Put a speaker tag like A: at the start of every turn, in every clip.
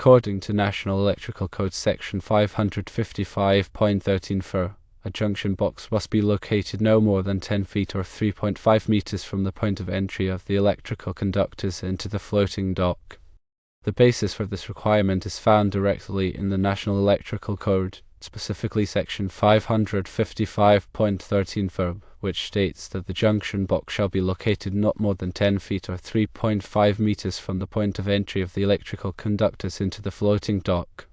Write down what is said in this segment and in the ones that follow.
A: According to National Electrical Code Section 555.13, a junction box must be located no more than 10 feet or 3.5 meters from the point of entry of the electrical conductors into the floating dock. The basis for this requirement is found directly in the National Electrical Code, specifically Section 555.13, which states that the junction box shall be located not more than 10 feet or 3.5 meters from the point of entry of the electrical conductors into the floating dock.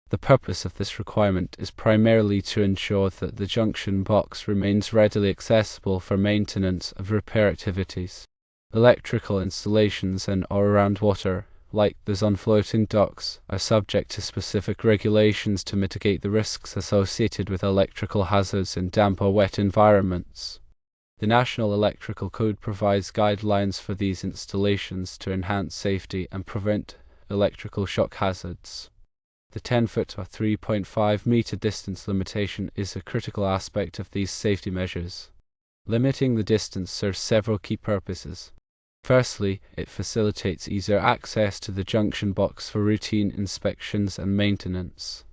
A: The purpose of this requirement is primarily to ensure that the junction box remains readily accessible for maintenance of repair activities. Electrical installations in or around water, like those on floating docks, are subject to specific regulations to mitigate the risks associated with electrical hazards in damp or wet environments. The National Electrical Code provides guidelines for these installations to enhance safety and prevent electrical shock hazards. The 10-foot or 3.5-meter distance limitation is a critical aspect of these safety measures. Limiting the distance serves several key purposes. Firstly, it facilitates easier access to the junction box for routine inspections and maintenance.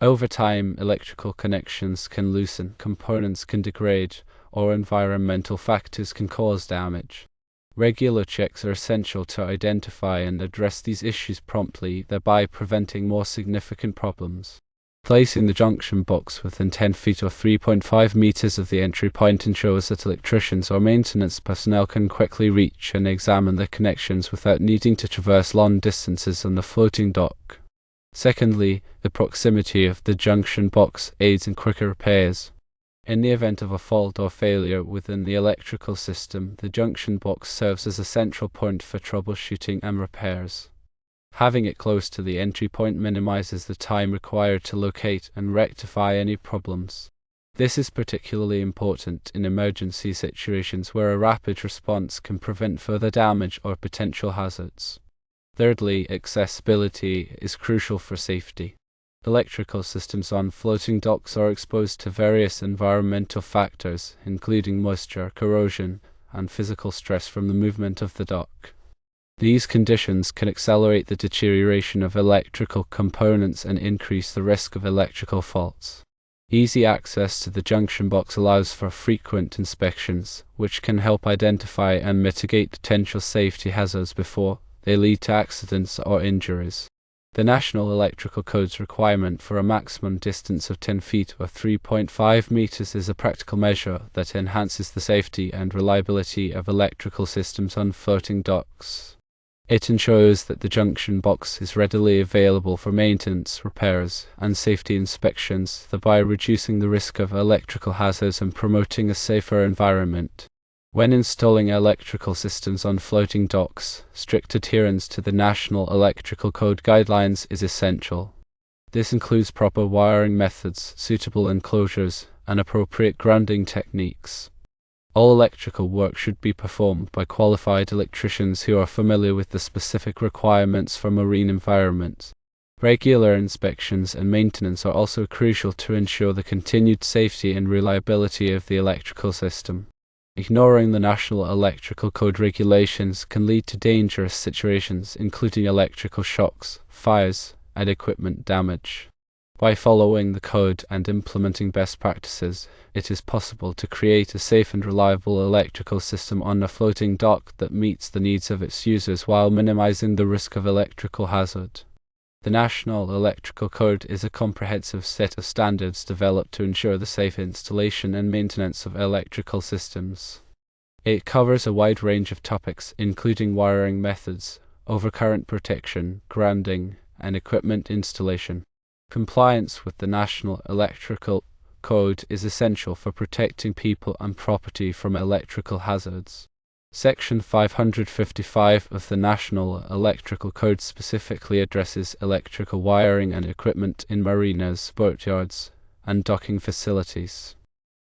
A: Over time, electrical connections can loosen, components can degrade, or environmental factors can cause damage. Regular checks are essential to identify and address these issues promptly, thereby preventing more significant problems. Placing the junction box within 10 feet or 3.5 meters of the entry point ensures that electricians or maintenance personnel can quickly reach and examine the connections without needing to traverse long distances on the floating dock. Secondly, the proximity of the junction box aids in quicker repairs. In the event of a fault or failure within the electrical system, the junction box serves as a central point for troubleshooting and repairs. Having it close to the entry point minimizes the time required to locate and rectify any problems. This is particularly important in emergency situations where a rapid response can prevent further damage or potential hazards. Thirdly, accessibility is crucial for safety. Electrical systems on floating docks are exposed to various environmental factors, including moisture, corrosion, and physical stress from the movement of the dock. These conditions can accelerate the deterioration of electrical components and increase the risk of electrical faults. Easy access to the junction box allows for frequent inspections, which can help identify and mitigate potential safety hazards before they lead to accidents or injuries. The National Electrical Code's requirement for a maximum distance of 10 feet or 3.5 meters is a practical measure that enhances the safety and reliability of electrical systems on floating docks. It ensures that the junction box is readily available for maintenance, repairs, and safety inspections, thereby reducing the risk of electrical hazards and promoting a safer environment. When installing electrical systems on floating docks, strict adherence to the National Electrical Code guidelines is essential. This includes proper wiring methods, suitable enclosures, and appropriate grounding techniques. All electrical work should be performed by qualified electricians who are familiar with the specific requirements for marine environments. Regular inspections and maintenance are also crucial to ensure the continued safety and reliability of the electrical system. Ignoring the National Electrical Code regulations can lead to dangerous situations, including electrical shocks, fires, and equipment damage. By following the code and implementing best practices, it is possible to create a safe and reliable electrical system on a floating dock that meets the needs of its users while minimizing the risk of electrical hazard. The National Electrical Code is a comprehensive set of standards developed to ensure the safe installation and maintenance of electrical systems. It covers a wide range of topics, including wiring methods, overcurrent protection, grounding, and equipment installation. Compliance with the National Electrical Code is essential for protecting people and property from electrical hazards. Section 555 of the National Electrical Code specifically addresses electrical wiring and equipment in marinas, boatyards, and docking facilities.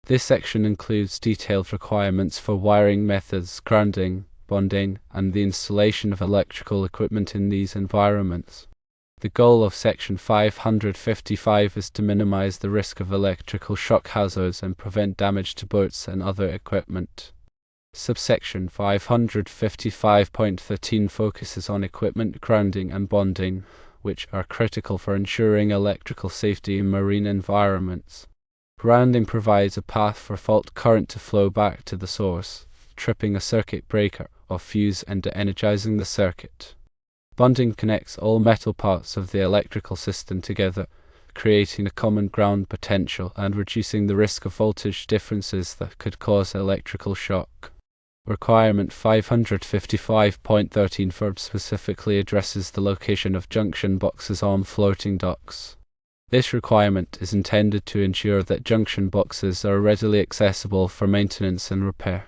A: This section includes detailed requirements for wiring methods, grounding, bonding, and the installation of electrical equipment in these environments. The goal of Section 555 is to minimize the risk of electrical shock hazards and prevent damage to boats and other equipment. Subsection 555.13 focuses on equipment grounding and bonding, which are critical for ensuring electrical safety in marine environments. Grounding provides a path for fault current to flow back to the source, tripping a circuit breaker or fuse and de-energizing the circuit. Bonding connects all metal parts of the electrical system together, creating a common ground potential and reducing the risk of voltage differences that could cause electrical shock. Requirement 555.13 specifically addresses the location of junction boxes on floating docks. This requirement is intended to ensure that junction boxes are readily accessible for maintenance and repair.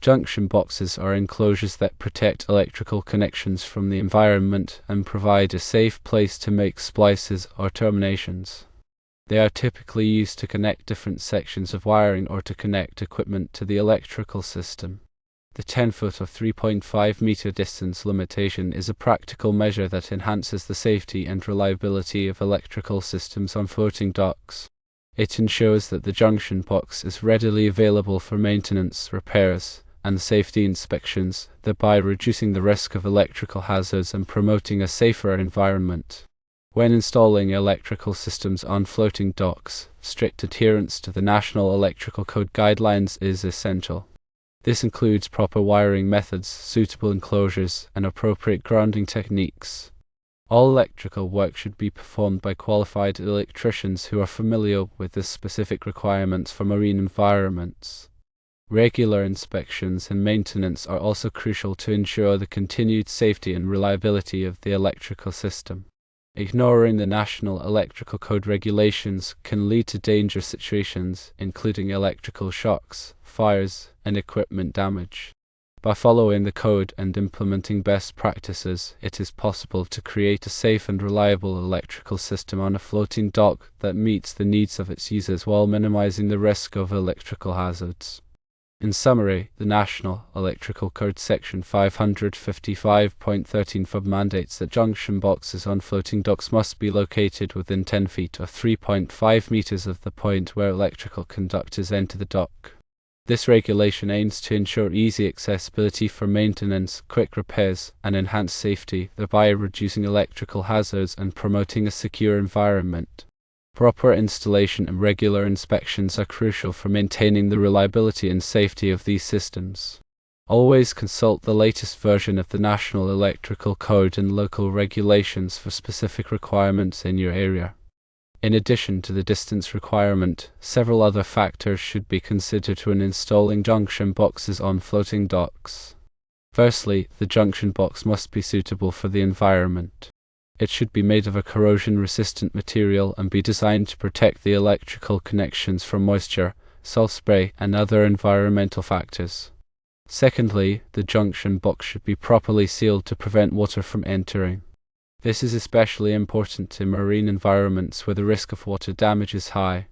A: Junction boxes are enclosures that protect electrical connections from the environment and provide a safe place to make splices or terminations. They are typically used to connect different sections of wiring or to connect equipment to the electrical system. The 10-foot or 3.5-meter distance limitation is a practical measure that enhances the safety and reliability of electrical systems on floating docks. It ensures that the junction box is readily available for maintenance, repairs, and safety inspections, thereby reducing the risk of electrical hazards and promoting a safer environment. When installing electrical systems on floating docks, strict adherence to the National Electrical Code guidelines is essential. This includes proper wiring methods, suitable enclosures, and appropriate grounding techniques. All electrical work should be performed by qualified electricians who are familiar with the specific requirements for marine environments. Regular inspections and maintenance are also crucial to ensure the continued safety and reliability of the electrical system. Ignoring the National Electrical Code regulations can lead to dangerous situations, including electrical shocks, fires, and equipment damage. By following the code and implementing best practices, it is possible to create a safe and reliable electrical system on a floating dock that meets the needs of its users while minimizing the risk of electrical hazards. In summary, the National Electrical Code Section 555.13 mandates that junction boxes on floating docks must be located within 10 feet or 3.5 meters of the point where electrical conductors enter the dock. This regulation aims to ensure easy accessibility for maintenance, quick repairs, and enhanced safety, thereby reducing electrical hazards and promoting a secure environment. Proper installation and regular inspections are crucial for maintaining the reliability and safety of these systems. Always consult the latest version of the National Electrical Code and local regulations for specific requirements in your area. In addition to the distance requirement, several other factors should be considered when installing junction boxes on floating docks. Firstly, the junction box must be suitable for the environment. It should be made of a corrosion-resistant material and be designed to protect the electrical connections from moisture, salt spray, and other environmental factors. Secondly, the junction box should be properly sealed to prevent water from entering. This is especially important in marine environments where the risk of water damage is high.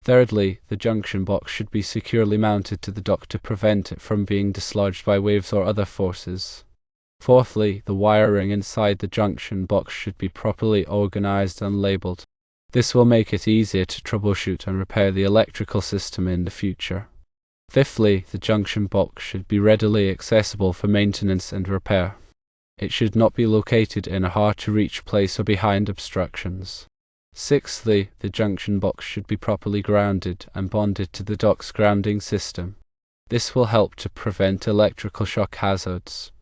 A: Thirdly, the junction box should be securely mounted to the dock to prevent it from being dislodged by waves or other forces. Fourthly, the wiring inside the junction box should be properly organized and labeled. This will make it easier to troubleshoot and repair the electrical system in the future. Fifthly, the junction box should be readily accessible for maintenance and repair. It should not be located in a hard-to-reach place or behind obstructions. Sixthly, the junction box should be properly grounded and bonded to the dock's grounding system. This will help to prevent electrical shock hazards.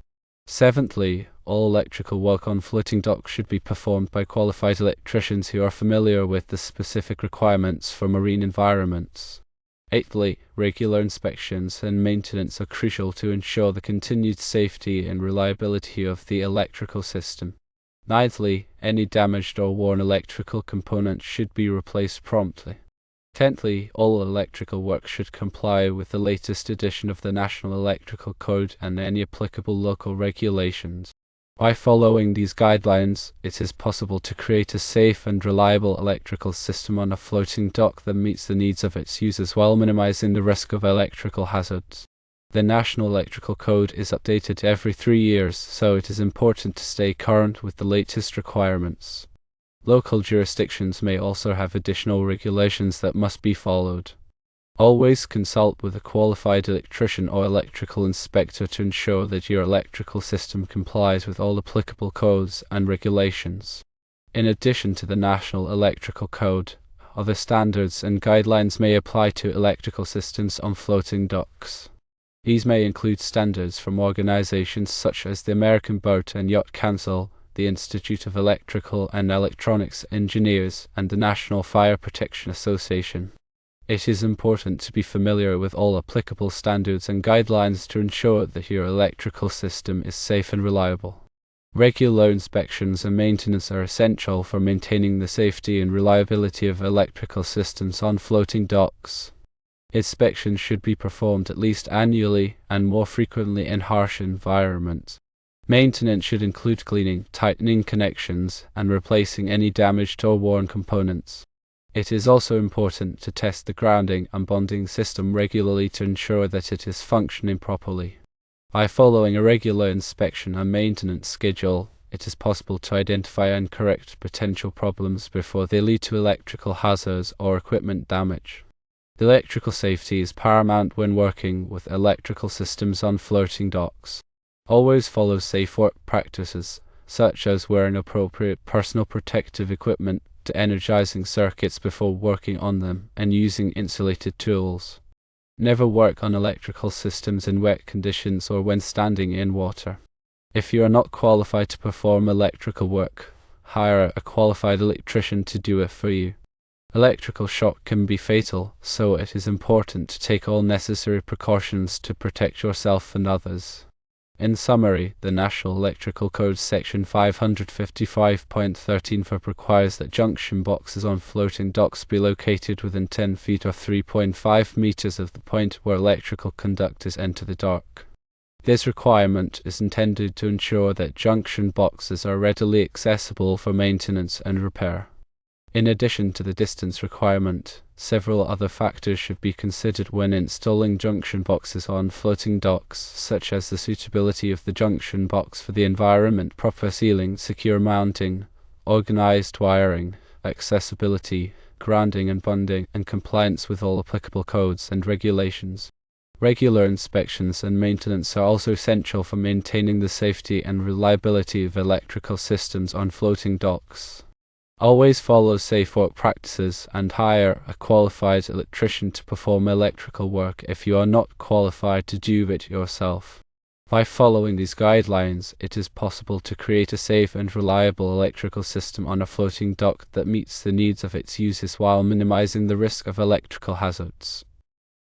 A: Seventhly, all electrical work on floating docks should be performed by qualified electricians who are familiar with the specific requirements for marine environments. Eighthly, regular inspections and maintenance are crucial to ensure the continued safety and reliability of the electrical system. Ninthly, any damaged or worn electrical components should be replaced promptly. Tenthly, all electrical work should comply with the latest edition of the National Electrical Code and any applicable local regulations. By following these guidelines, it is possible to create a safe and reliable electrical system on a floating dock that meets the needs of its users while minimizing the risk of electrical hazards. The National Electrical Code is updated every 3 years, so it is important to stay current with the latest requirements. Local jurisdictions may also have additional regulations that must be followed. Always consult with a qualified electrician or electrical inspector to ensure that your electrical system complies with all applicable codes and regulations. In addition to the National Electrical Code, other standards and guidelines may apply to electrical systems on floating docks. These may include standards from organizations such as the American Boat and Yacht Council, the Institute of Electrical and Electronics Engineers, and the National Fire Protection Association. It is important to be familiar with all applicable standards and guidelines to ensure that your electrical system is safe and reliable. Regular inspections and maintenance are essential for maintaining the safety and reliability of electrical systems on floating docks. Inspections should be performed at least annually and more frequently in harsh environments. Maintenance should include cleaning, tightening connections, and replacing any damaged or worn components. It is also important to test the grounding and bonding system regularly to ensure that it is functioning properly. By following a regular inspection and maintenance schedule, it is possible to identify and correct potential problems before they lead to electrical hazards or equipment damage. Electrical safety is paramount when working with electrical systems on floating docks. Always follow safe work practices, such as wearing appropriate personal protective equipment to energizing circuits before working on them, and using insulated tools. Never work on electrical systems in wet conditions or when standing in water. If you are not qualified to perform electrical work, hire a qualified electrician to do it for you. Electrical shock can be fatal, so it is important to take all necessary precautions to protect yourself and others. In summary, the National Electrical Code Section 555.13 requires that junction boxes on floating docks be located within 10 feet or 3.5 meters of the point where electrical conductors enter the dock. This requirement is intended to ensure that junction boxes are readily accessible for maintenance and repair. In addition to the distance requirement, several other factors should be considered when installing junction boxes on floating docks, such as the suitability of the junction box for the environment, proper sealing, secure mounting, organized wiring, accessibility, grounding and bonding, and compliance with all applicable codes and regulations. Regular inspections and maintenance are also essential for maintaining the safety and reliability of electrical systems on floating docks. Always follow safe work practices and hire a qualified electrician to perform electrical work if you are not qualified to do it yourself. By following these guidelines, it is possible to create a safe and reliable electrical system on a floating dock that meets the needs of its users while minimizing the risk of electrical hazards.